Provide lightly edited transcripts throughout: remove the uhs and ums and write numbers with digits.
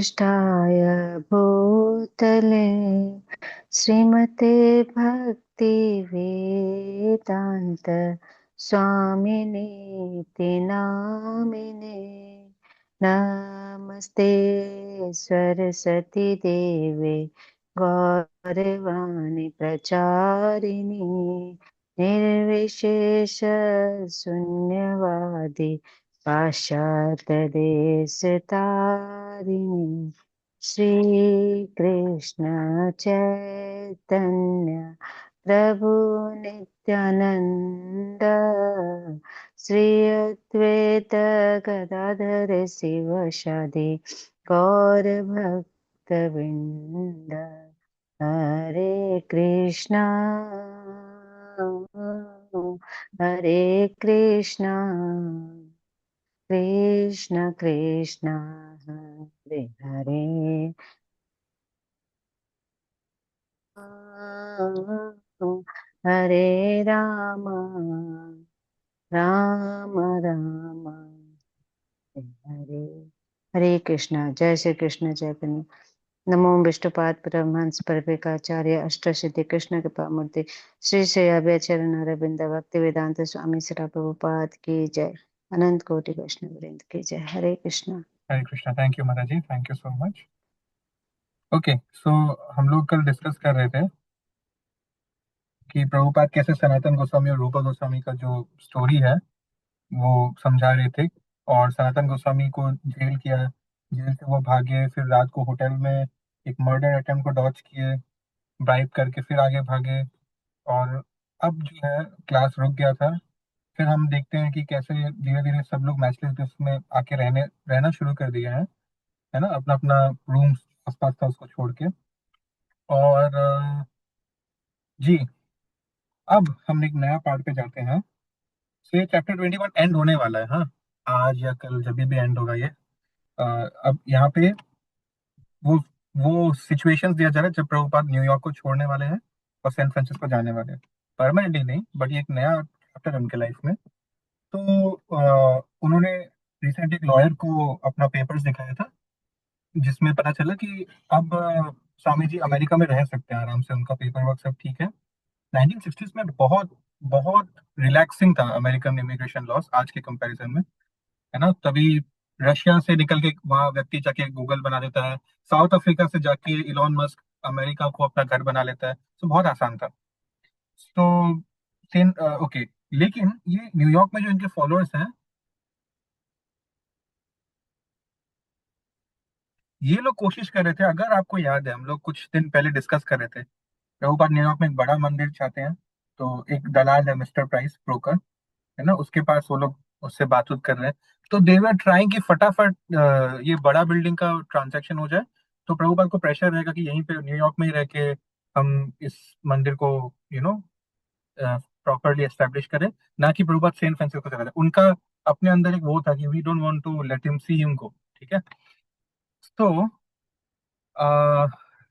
शिष्टाय भूतले श्रीमते भक्ति वेदांत स्वामिनीति नामिने। नमस्ते सरस्वती देवे गौरवाणी प्रचारिणी निर्विशेष शून्यवादी पाश्चात्यदेशतारिणी। श्री कृष्ण चैतन्य प्रभु नित्यानंद श्री अद्वैत गदाधर शिवशादि गौर भक्त वृंद। हरे कृष्णा हरे कृष्णा कृष्ण कृष्ण हरे हरे हरे राम राम राम हरे हरे। हरे कृष्णा। जय श्री कृष्ण चैतन्य। नमो विष्णुपाद परमहंस परिव्राजकाचार्य अष्टसिद्धि कृष्ण कृपा मूर्ति श्री श्री अभय चरण अरविंद भक्ति वेदांत स्वामी श्री प्रभुपाद की जय। अनंत कोटि वैष्णव वृंद की जय। हरे कृष्णा। हरे कृष्णा। थैंक यू माता जी, thank you so much. Okay, so हम लोग कल डिस्कस कर रहे थे कि प्रभुपाद कैसे सनातन गोस्वामी और रूपा गोस्वामी का जो स्टोरी है वो समझा रहे थे। और सनातन गोस्वामी को जेल किया, जेल से वो भागे, फिर रात को होटल में एक मर्डर अटेम्प्ट को डॉच किए, ब्राइब करके फिर आगे भागे। और अब जो है क्लास रुक गया था। फिर हम देखते हैं कि कैसे धीरे धीरे सब लोग मैचलेस लिस्ट में आके रहना शुरू कर दिया है ना, अपना अपना रूम आसपास था उसको छोड़ के। और जी, अब हम एक नया पार्ट पे जाते हैं। सो ये चैप्टर 21 एंड होने वाला है, हाँ, आज या कल जब भी एंड होगा ये। अब यहाँ पे वो वो सिचुएशंस दिया जा रहा है जब प्रभुपाद न्यूयॉर्क को छोड़ने वाले हैं और सैन फ्रांसिस्को जाने वाले हैं। परमानेंटली नहीं, बट ये एक नया चैप्टर है उनके लाइफ में। तो उन्होंने रिसेंट एक लॉयर को अपना पेपर्स दिखाया था, जिसमें पता चला कि अब स्वामी जी अमेरिका में रह सकते हैं आराम से, उनका पेपर वर्क सब ठीक है। 1960s में बहुत बहुत रिलैक्सिंग था अमेरिकन इमिग्रेशन लॉस आज के कंपैरिजन में, है ना। तभी रशिया से निकल के वहाँ व्यक्ति जाके गूगल बना देता है, साउथ अफ्रीका से जाके इलॉन मस्क अमेरिका को अपना घर बना लेता है, तो बहुत आसान था। तो सेन ओके, लेकिन ये न्यूयॉर्क में जो इनके फॉलोअर्स हैं, ये लोग कोशिश कर रहे थे, अगर आपको याद है हम लोग कुछ दिन पहले डिस्कस कर रहे थे, प्रभुपाद न्यूयॉर्क में एक बड़ा मंदिर चाहते हैं। तो एक दलाल है मिस्टर प्राइस ब्रोकर, है ना, उसके पास वो लोग उससे बातचीत कर रहे हैं। तो देवर ट्राइंग कि फटाफट ये बड़ा बिल्डिंग का ट्रांजैक्शन हो जाए। तो प्रभुपाद को प्रेशर रहेगा कि यहीं पे न्यूयॉर्क में ही रह के हम इस मंदिर को प्रॉपरली एस्टेब्लिश करें, ना कि प्रभुपाद सैन फ्रांसिस्को चला जाए। उनका अपने अंदर एक वो था कि we don't want to let him see him go, ठीक है। तो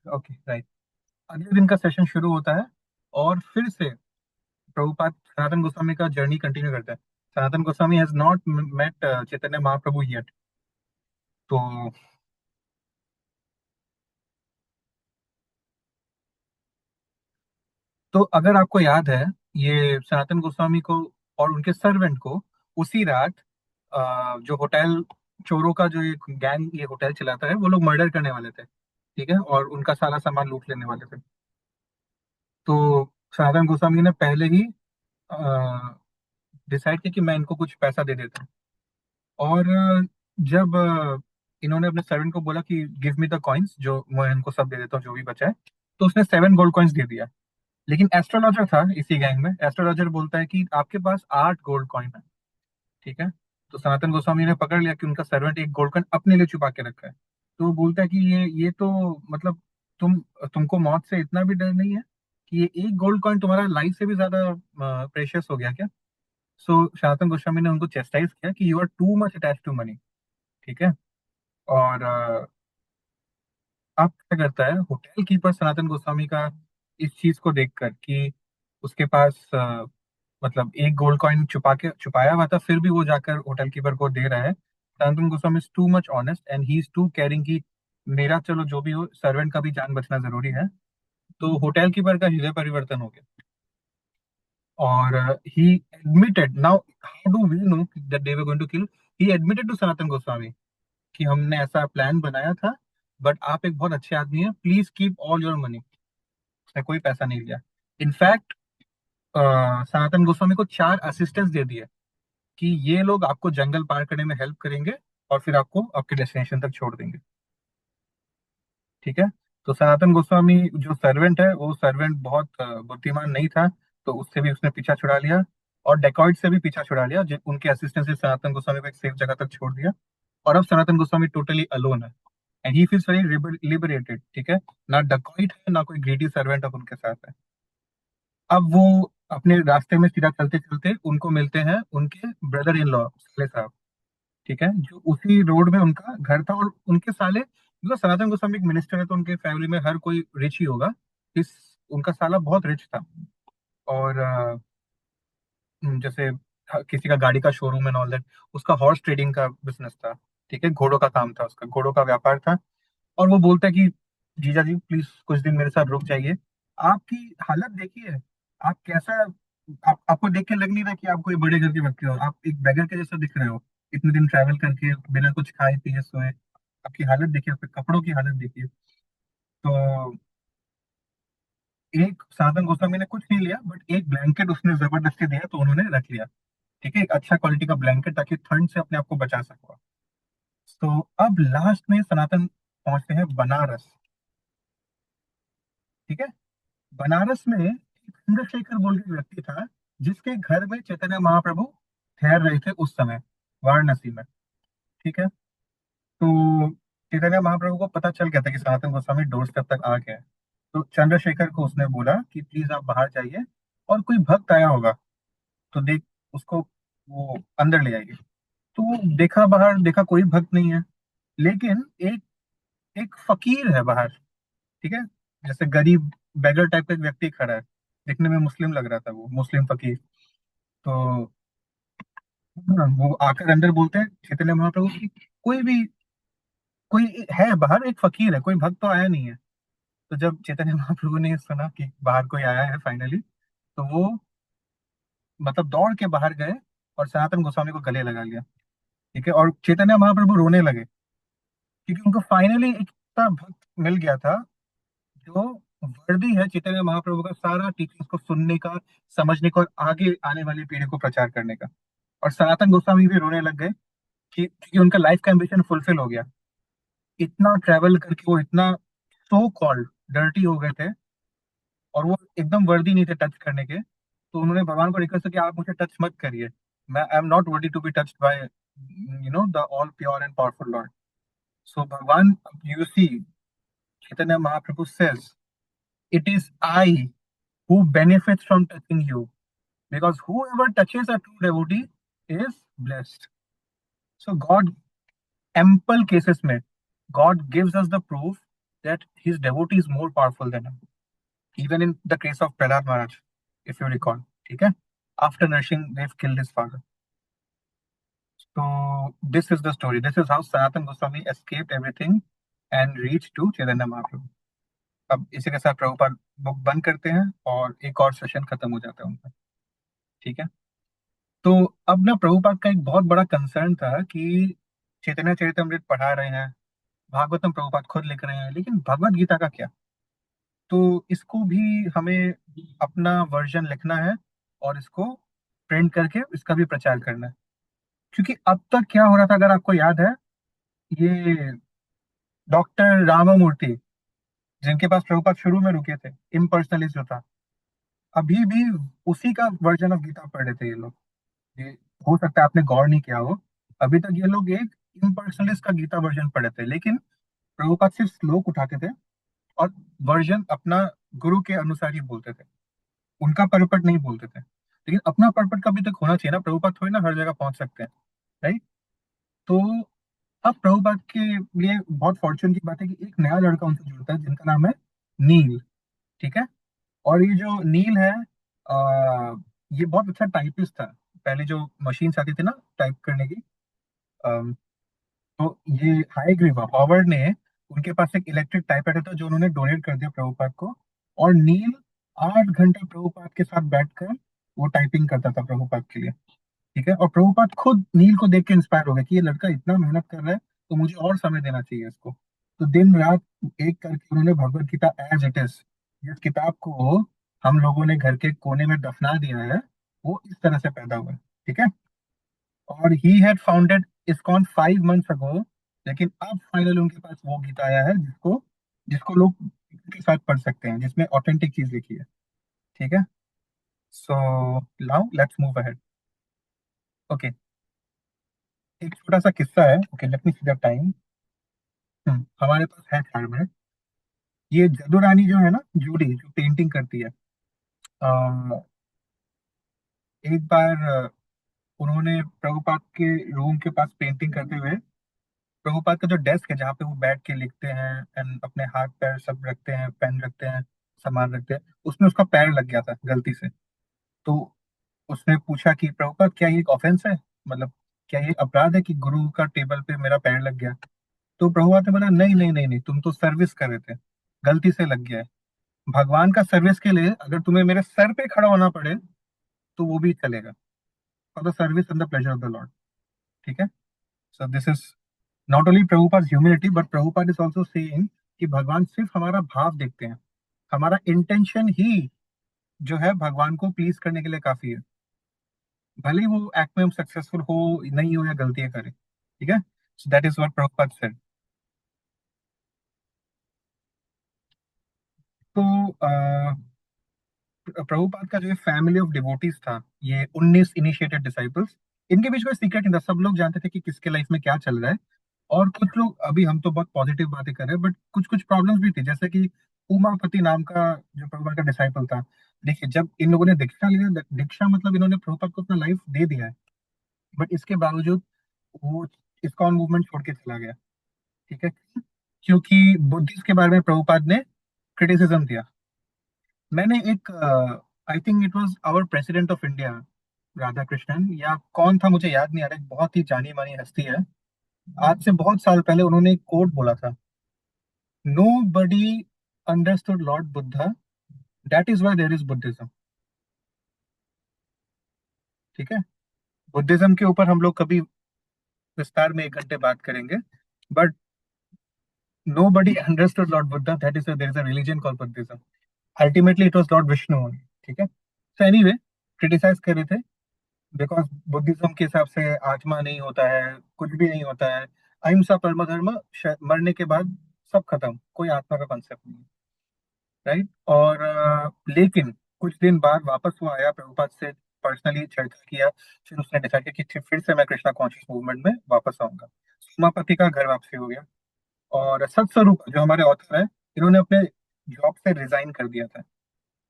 ओके राइट, अगले दिन का सेशन शुरू होता है और फिर से प्रभुपाद सनातन गोस्वामी का जर्नी कंटिन्यू करता है। Sanatan Goswami has not met Chaitanya Mahaprabhu yet. तो अगर आपको याद है, ये सनातन गोस्वामी को और उनके सर्वेंट को उसी रात जो होटल चोरों का जो एक गैंग ये होटल चलाता है, वो लोग मर्डर करने वाले थे, ठीक है, और उनका सारा सामान लूट लेने वाले थे। तो सनातन गोस्वामी ने पहले ही डिसाइड किया कि मैं इनको कुछ पैसा दे देता हूँ। और जब इन्होंने अपने सर्वेंट को बोला कि गिव मी द कॉइन्स, जो मैं इनको सब दे देता हूँ जो भी बचा है, तो उसने 7 गोल्ड कॉइन्स दे दिया। लेकिन एस्ट्रोलॉजर था इसी गैंग में, एस्ट्रोलॉजर बोलता है कि आपके पास 8 गोल्ड कॉइन है, ठीक है। तो सनातन गोस्वामी ने पकड़ लिया कि उनका सर्वेंट एक गोल्ड कॉइन अपने लिए छुपा के रखा है। तो वो बोलता है कि ये तो मतलब तुम तुमको मौत से इतना भी डर नहीं है कि ये एक गोल्ड कॉइन तुम्हारा लाइफ से भी ज्यादा प्रेशियस हो गया क्या। सो सनातन गोस्वामी ने उनको चेस्टाइज किया कि you are too much attach to money, ठीक है। और अब क्या करता है होटल कीपर सनातन गोस्वामी का, इस चीज को देखकर कि उसके पास मतलब एक गोल्ड कॉइन छुपाया हुआ था, फिर भी वो जाकर होटल कीपर को दे रहा है। Sanatan Goswami is too much honest and he is too caring की मेरा चलो जो भी हो, सर्वेंट का भी जान बचना जरूरी है। तो होटल कीपर का हृदय परिवर्तन हो गया, और he admitted now, how do we know that they were going to kill, he admitted to Sanatan Goswami कि हमने ऐसा प्लान बनाया था, बट आप एक बहुत अच्छे आदमी हैं, please keep all your money. उसने कोई पैसा नहीं लिया। इनफैक्ट सनातन गोस्वामी को 4 असिस्टेंट्स दे दिए कि ये लोग आपको जंगल पार करने में हेल्प करेंगे, और फिर आपको आपके डेस्टिनेशन तक छोड़ देंगे। ठीक है। तो सनातन गोस्वामी जो सर्वेंट है, वो सर्वेंट बहुत बुद्धिमान नहीं था, तो उससे भी उसने पीछा छुड़ा लिया, और डेकॉइट से भी पीछा छुड़ा लिया, उनके असिस्टेंट से सनातन गोस्वामी को एक सेफ जगह तक छोड़ दिया। और अब सनातन गोस्वामी टोटली अलोन है, and he feels very liberated. ठीक है। ना डकॉइट है, ना कोई ग्रीडी सर्वेंट अब उनके साथ है। अब वो अपने रास्ते में सीधा चलते चलते उनको मिलते हैं उनके ब्रदर इन लॉ साले साहब। ठीक है। जो उसी रोड में उनका घर था, और उनके साले, मतलब सनातन गोस्वामी एक मिनिस्टर है, तो उनके फैमिली में हर कोई रिच ही होगा। इस उनका साला बहुत रिच था, और जैसे किसी का गाड़ी का शोरूम एंड ऑल दैट, उसका हॉर्स ट्रेडिंग का बिजनेस था। ठीक है। घोड़ों का काम था, उसका घोड़ों का व्यापार था। और वो बोलता है कि जीजा जी प्लीज कुछ दिन मेरे साथ रुक जाइए। आपकी हालत देखिए, आप कैसा, आपको देख के लग नहीं रहा कि आप कोई बड़े घर के व्यक्ति हो, आप एक बेगर के जैसा दिख रहे हो, इतने दिन ट्रैवल करके बिना कुछ खाए पिए सोए। आपकी हालत देखिए, आपके कपड़ों की हालत देखिए। तो एक साधन गोस्वामी ने कुछ नहीं लिया, बट एक ब्लैंकेट उसने जबरदस्ती दिया, तो उन्होंने रख लिया। ठीक है। एक अच्छा क्वालिटी का ब्लैंकेट, ताकि ठंड से अपने आप को बचा सको। तो अब लास्ट में सनातन पहुंचते हैं बनारस। ठीक है। बनारस में एक चंद्रशेखर बोल के व्यक्ति था, जिसके घर में चैतन्य महाप्रभु ठहर रहे थे उस समय, वाराणसी में। ठीक है। तो चैतन्य महाप्रभु को पता चल गया था कि सनातन गोस्वामी डोर स्टेप तक आ गए हैं। तो चंद्रशेखर को उसने बोला कि प्लीज आप बाहर जाइए, और कोई भक्त आया होगा तो देख उसको, वो अंदर ले आइए। तो वो देखा, बाहर देखा कोई भक्त नहीं है, लेकिन एक एक फकीर है बाहर। ठीक है। जैसे गरीब बेगर टाइप का एक व्यक्ति खड़ा है, दिखने में मुस्लिम लग रहा था, वो मुस्लिम फकीर। तो हाँ, वो आकर अंदर बोलते हैं चैतन्य महाप्रभु की, कोई भी, कोई है बाहर, एक फकीर है, कोई भक्त तो आया नहीं है। तो जब चैतन्य महाप्रभु ने सुना कि बाहर कोई आया है फाइनली, तो वो मतलब दौड़ के बाहर गए, और सनातन गोस्वामी को गले लगा लिया। ठीक है। और चैतन्य महाप्रभु रोने लगे, क्योंकि उनको फाइनली एक ऐसा भक्त मिल गया था, जो वर्दी है चैतन्य महाप्रभु का सारा टीचिंग्स को सुनने का, समझने का, और आगे आने वाली पीढ़ी को प्रचार करने का। और सनातन गोस्वामी भी रोने लग गए, कि क्योंकि उनका लाइफ का एम्बिशन फुलफिल हो गया। इतना ट्रैवल करके वो इतना सो कॉल्ड डर्टी हो गए थे, और वो एकदम वर्दी नहीं थे टच करने के। तो उन्होंने भगवान को रिक्वेस्ट किया कि आप मुझे टच मत करिए, मैं I am not worthy to be touched by the all pure and powerful Lord. So भगवान, you see, Chaitanya Mahaprabhu says, it is I who benefits from touching you, because whoever touches a true devotee is blessed. So God, ample cases में, God gives us the proof that his devotee is more powerful than him, even in the case of Prahlad Maharaj, if you recall. ठीक है। After Narsimhadev killed his father. So this is the story, this is how Sanatan Goswami escaped everything and reached to Chaitanya Mahaprabhu. अब इसी के साथ Prabhupada book बंद करते हैं, और एक और सेशन खत्म हो जाता है उनका। ठीक है। तो अब ना प्रभुपाद का एक बहुत बड़ा कंसर्न था कि चैतन्य चरितमृत पढ़ा रहे हैं, भागवतम प्रभुपाद खुद लिख रहे हैं, लेकिन भगवत गीता का क्या। तो इसको भी हमें अपना वर्जन लिखना है, और इसको प्रिंट करके इसका भी प्रचार करना है। क्योंकि अब तक क्या हो रहा था, अगर आपको याद है, ये डॉक्टर रामामूर्ति, जिनके पास प्रभुपाद शुरू में रुके थे, इम्पर्सनलिस्ट जो था, अभी भी उसी का वर्जन ऑफ गीता पढ़ रहे थे ये लोग। ये हो सकता है आपने गौर नहीं किया हो, अभी तक ये लोग एक इम्पर्सनलिस्ट का गीता वर्जन पढ़े थे, लेकिन प्रभुपाद सिर्फ श्लोक उठाते थे, और वर्जन अपना गुरु के अनुसार ही बोलते थे, उनका परपट नहीं बोलते थे। लेकिन अपना परपट कभी तक होना चाहिए ना, प्रभुपाद थोड़ी ना हर जगह पहुंच सकते हैं, राइट। तो अब प्रभुपाद के लिए बहुत फॉर्चून की बात है कि एक नया लड़का उनसे जुड़ता है, जिनका नाम है नील। ठीक है। और ये जो नील है, ये बहुत अच्छा टाइपिस्ट था। पहले जो मशीन आती थी ना टाइप करने की, तो ये हाईग्रीव हॉवर्ड ने उनके पास एक इलेक्ट्रिक टाइपराइटर था जो उन्होंने डोनेट कर दिया प्रभुपाद को। और नील 8 घंटा प्रभुपाद के साथ बैठकर वो टाइपिंग करता था प्रभुपाद के लिए। ठीक है, और प्रभुपाद खुद नील को देख के इंस्पायर हो गए कि ये लड़का इतना मेहनत कर रहा है, तो मुझे और समय देना चाहिए इसको। तो दिन रात एक करके उन्होंने Bhagavad Gita as it is, जिस किताब को हम लोगों ने घर के कोने में दफना दिया है, वो इस तरह से पैदा हुआ है। ठीक है। और he had founded ISKCON 5 months ago, लेकिन अब फाइनली उनके पास वो गीता आया है जिसको जिसको लोग के साथ पढ़ सकते हैं, जिसमें ऑथेंटिक चीज लिखी है। ठीक है। So now let's move ahead. Okay, एक छोटा सा किस्सा है। Okay, let me see the time. हमारे पास है 4 मिनट। ये जदू रानी जो है ना, जूडी जो पेंटिंग करती है, अ, एक बार उन्होंने प्रभुपाद के रूम के पास पेंटिंग करते हुए, प्रभुपाद का जो डेस्क है जहाँ पे वो बैठ के लिखते हैं एंड अपने हाथ पैर सब रखते हैं, पेन रखते हैं, सामान रखते हैं, उसमें उसका पैर लग गया था गलती से। तो उसने पूछा कि प्रभुपाद क्या ये एक ऑफेंस है, मतलब क्या ये अपराध है कि गुरु का टेबल पे मेरा पैर लग गया। तो प्रभुपाद ने बोला नहीं नहीं नहीं नहीं, तुम तो सर्विस कर रहे थे, गलती से लग गया है। भगवान का सर्विस के लिए अगर तुम्हें मेरे सर पे खड़ा होना पड़े तो वो भी चलेगा, for the service and the pleasure of the Lord. ठीक है। So this is not only Prabhupada humility, but Prabhupada is also saying कि भगवान सिर्फ हमारा भाव देखते हैं, हमारा इंटेंशन ही जो है भगवान को प्लीज करने के लिए काफी है। भले ही वो एक्ट में सक्सेसफुल हो नहीं हो या गलतियां करे। ठीक है। So that is what Prabhupada said. तो प्रभुपाद का जो ये फैमिली ऑफ डिवोटीज था, ये 19 इनिशिएटेड डिसाइपल्स, इनके बीच में सीक्रेट नहीं था, सब लोग जानते थे कि किसके लाइफ में क्या चल रहा है। और कुछ लोग, अभी हम तो बहुत पॉजिटिव बातें कर रहे हैं, बट कुछ कुछ प्रॉब्लम्स भी थी, जैसे कि उमापति नाम का जो प्रभुपाद का डिसाइपल था। देखिए, जब इन लोगों ने दीक्षा लिया, दीक्षा मतलब इन्होंने प्रभुपाद को अपना लाइफ दे दिया है, बट इसके बावजूद वो इस्कॉन मूवमेंट छोड़ के चला गया। ठीक है। क्योंकि बुद्धिस्ट के बारे में प्रभुपाद ने क्रिटिसिज्म दिया। मैंने एक, I think it was our president of India, Radha Krishnan या कौन था मुझे याद नहीं आ रहा, एक बहुत ही जानी मानी हस्ती है। आज से बहुत साल पहले उन्होंने एक कोट बोला था, nobody understood lord Buddha, that is why there is Buddhism. ठीक है। बुद्धिज्म के ऊपर हम लोग कभी विस्तार में 1 घंटे बात करेंगे, but nobody understood lord Buddha, that is there is a religion called Buddhism. Ultimately it was lord Vishnu only। ठीक है। सो एनीवे, क्रिटिसाइज कर रहे थे बिकॉज बुद्धिज्म के हिसाब से आत्मा नहीं होता है, कुछ भी नहीं होता है, अहिंसा परमो धर्म, मरने के बाद सब खत्म, कोई आत्मा का कॉन्सेप्ट नहीं है। राइट। और लेकिन कुछ दिन बाद वापस वो आया, प्रभुपाद से पर्सनली चर्चा किया, फिर उसने डिसाइड किया कि फिर से मैं कृष्णा कॉन्शियस मूवमेंट में वापस आऊंगा। उमापति का घर वापसी हो गया। और सत्स्वरूप जो हमारे ऑथर है, इन्होंने अपने जॉब से रिजाइन कर दिया था।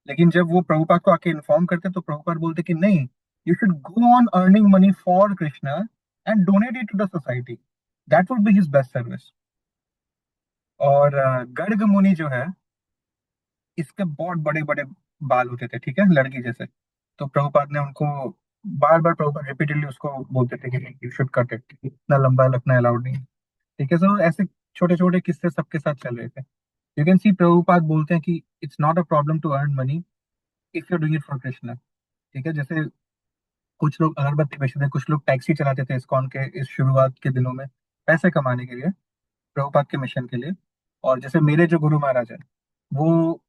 लेकिन जब वो प्रभुपाद को आके इन्फॉर्म करते तो प्रभुपाद बोलते कि नहीं, you should go on earning money for Krishna and donate it to the society, that would be his best service. और गर्ग मुनि जो है, इसके बहुत बड़े बड़े बाल होते थे, ठीक है, लड़की जैसे। तो प्रभुपाद ने उनको बार बार, प्रभुपाद रिपीटेडली उसको बोलते थे कि यू शुड कट इट, इतना लंबा रखना अलाउड नहीं है। ठीक है। सो ऐसे छोटे छोटे किस्से सबके साथ चल रहे थे। यू कैन सी प्रभुपाद बोलते हैं कि it's not a problem to earn money if you doing it for Krishna. ठीक है। जैसे कुछ लोग अगरबत्ती बेचते थे, कुछ लोग टैक्सी चलाते थे इस्कॉन के इस शुरुआत के दिनों में, पैसे कमाने के लिए, प्रभुपाद के मिशन के लिए। और जैसे मेरे जो गुरु महाराज है, वो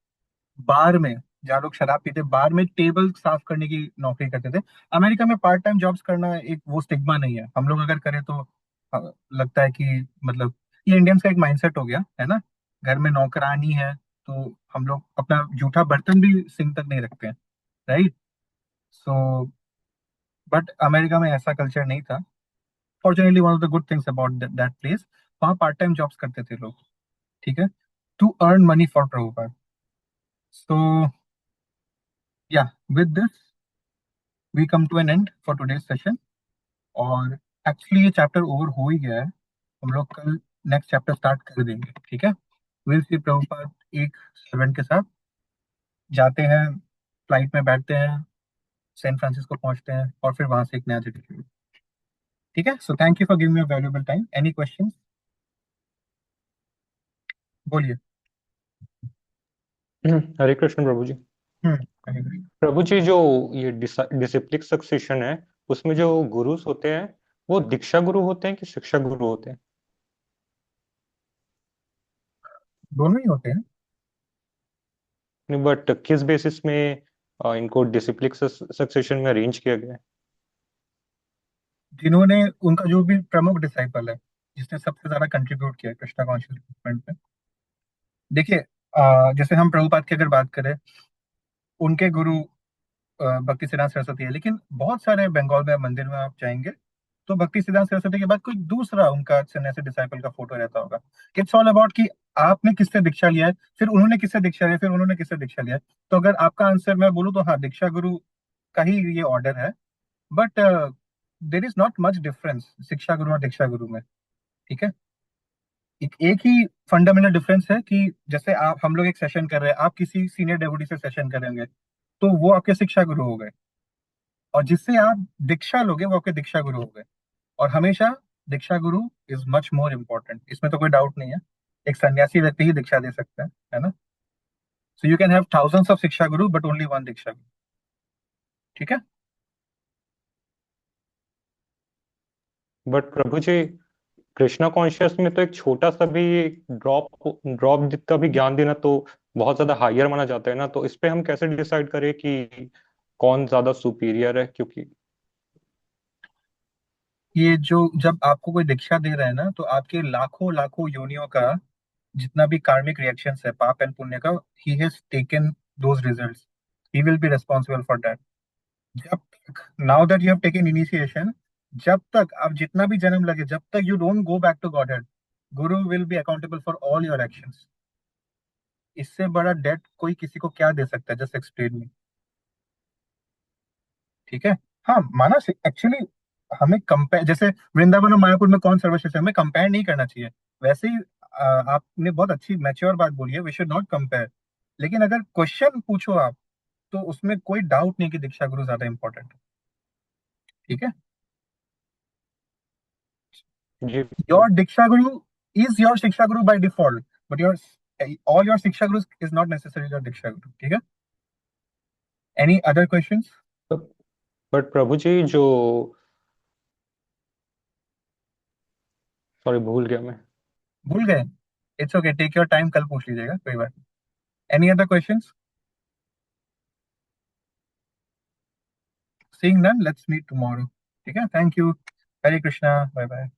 बार में, जहाँ लोग शराब पीते, बार में टेबल साफ करने की नौकरी करते थे। अमेरिका में पार्ट टाइम जॉब्स करना एक वो स्टिग्मा नहीं है, हम लोग अगर करें तो लगता है कि मतलब ये इंडियंस का एक माइंडसेट हो गया है ना, घर में नौकरानी है तो हम लोग अपना जूठा बर्तन भी सिंक तक नहीं रखते हैं। राइट। सो बट अमेरिका में ऐसा कल्चर नहीं था। Fortunately one of the good things about that place, वहाँ पार्ट टाइम जॉब्स करते थे लोग। ठीक है। To earn money for Prabhupada. So yeah, with this we come to an end for today's session. और एक्चुअली ये चैप्टर ओवर हो ही गया है, हम लोग कल नेक्स्ट चैप्टर स्टार्ट कर देंगे। ठीक है। विल सी प्रभुपाद एक सर्वेंट के साथ जाते हैं, फ्लाइट में बैठते हैं, सैन फ्रांसिस्को पहुंचते हैं, और फिर वहां से एक नया जगह शुरू। ठीक है। So thank you for giving me a valuable time. Any questions? बोलिए। हरे कृष्ण प्रभु जी। हरे कृष्ण। प्रभु जी, जो ये डिसिप्लिक सक्सेशन है, उसमें जो गुरुस होते हैं वो दीक्षा गुरु होते हैं कि शिक्षा गुरु होते हैं? दोनों ही होते हैं। नहीं, बट किस बेसिस में इनको डिसिप्लिक सक्सेशन में अरेंज किया गया है? जिन्होंने, उनका जो भी प्रमुख डिसाइपल है, जिसने सबसे ज्यादा कंट्रीब्यूट किया है कृष्णा कॉन्शियस मूवमेंट में। देखिए, जैसे हम प्रभुपाद की अगर बात करें, उनके गुरु भक्ति सिद्धांत सरस्वती है, लेकिन बहुत सारे बंगाल में मंदिर में आप जाएंगे तो भक्ति सिद्धांत सरस्वती के बाद कोई दूसरा उनका सन्यासी डिसाइपल का फोटो रहता होगा। इट्स ऑल अबाउट कि आपने किससे दीक्षा लिया है, फिर उन्होंने किससे दीक्षा लिया, फिर उन्होंने किससे दीक्षा लिया है। तो अगर आपका आंसर मैं बोलूँ तो हाँ, दीक्षा गुरु का ही ये ऑर्डर है। But there is not much difference शिक्षा गुरु और दीक्षा गुरु में। ठीक है। एक ही फंडामेंटल डिफरेंस है कि जैसे आप, हम लोग एक सेशन कर रहे हैं, आप किसी सीनियर डेवोटी से सेशन करेंगे तो वो आपके शिक्षा गुरु हो गए, और जिससे आप दीक्षा लोगे वो आपके दीक्षा गुरु हो गए। और हमेशा दीक्षा गुरु इज मच मोर इम्पोर्टेंट, इसमें तो कोई डाउट नहीं है। एक सन्यासी व्यक्ति ही दीक्षा दे सकता है ना। So you can have thousands of shiksha guru but only one diksha गुरु। ठीक है। बट प्रभु जी, कृष्णा कॉन्शियस में तो एक छोटा सा भी ड्रॉप ड्रॉप जितना भी ज्ञान देना तो बहुत ज्यादा हायर माना जाता है ना, तो इस पे हम कैसे डिसाइड करें कि कौन ज्यादा सुपीरियर है? क्योंकि ये जो, जब आपको कोई दीक्षा दे रहा है ना, तो आपके लाखों लाखों योनियों का जितना भी कार्मिक रिएक्शंस है, पाप एंड पुण्य का, he has taken those results, he will be responsible for that. जब तक, now that you have taken initiation, जब तक आप जितना भी जन्म लगे, जब तक you don't go back to Godhead, guru will be accountable for all your actions. इससे बड़ा डेट कोई किसी को क्या दे सकता है, जस्ट एक्सप्लेन मी। ठीक है। हाँ, माना एक्चुअली हमें कंपेयर, जैसे वृंदावन और मायापुर में कौन सर्वश्रेष्ठ है, हमें कंपेयर नहीं करना चाहिए। वैसे ही आपने बहुत अच्छी मैच्योर बात बोली है, वी शुड नॉट कंपेयर। लेकिन अगर क्वेश्चन पूछो आप, तो उसमें कोई डाउट नहीं कि दीक्षा गुरु ज्यादा इंपॉर्टेंट है। ठीक है। जी your diksha Guru is your shiksha guru by default, but your all your shiksha guru is not necessary your diksha गुरु। ठीक है। Any other questions? But Prabhu ji, जो, सॉरी भूल गया मैं। भूल गए? It's okay, take your time, कल पूछ लीजिएगा, कोई बात। Any other questions? Seeing none, let's meet tomorrow. ठीक है, thank you. Hare Krishna, bye bye.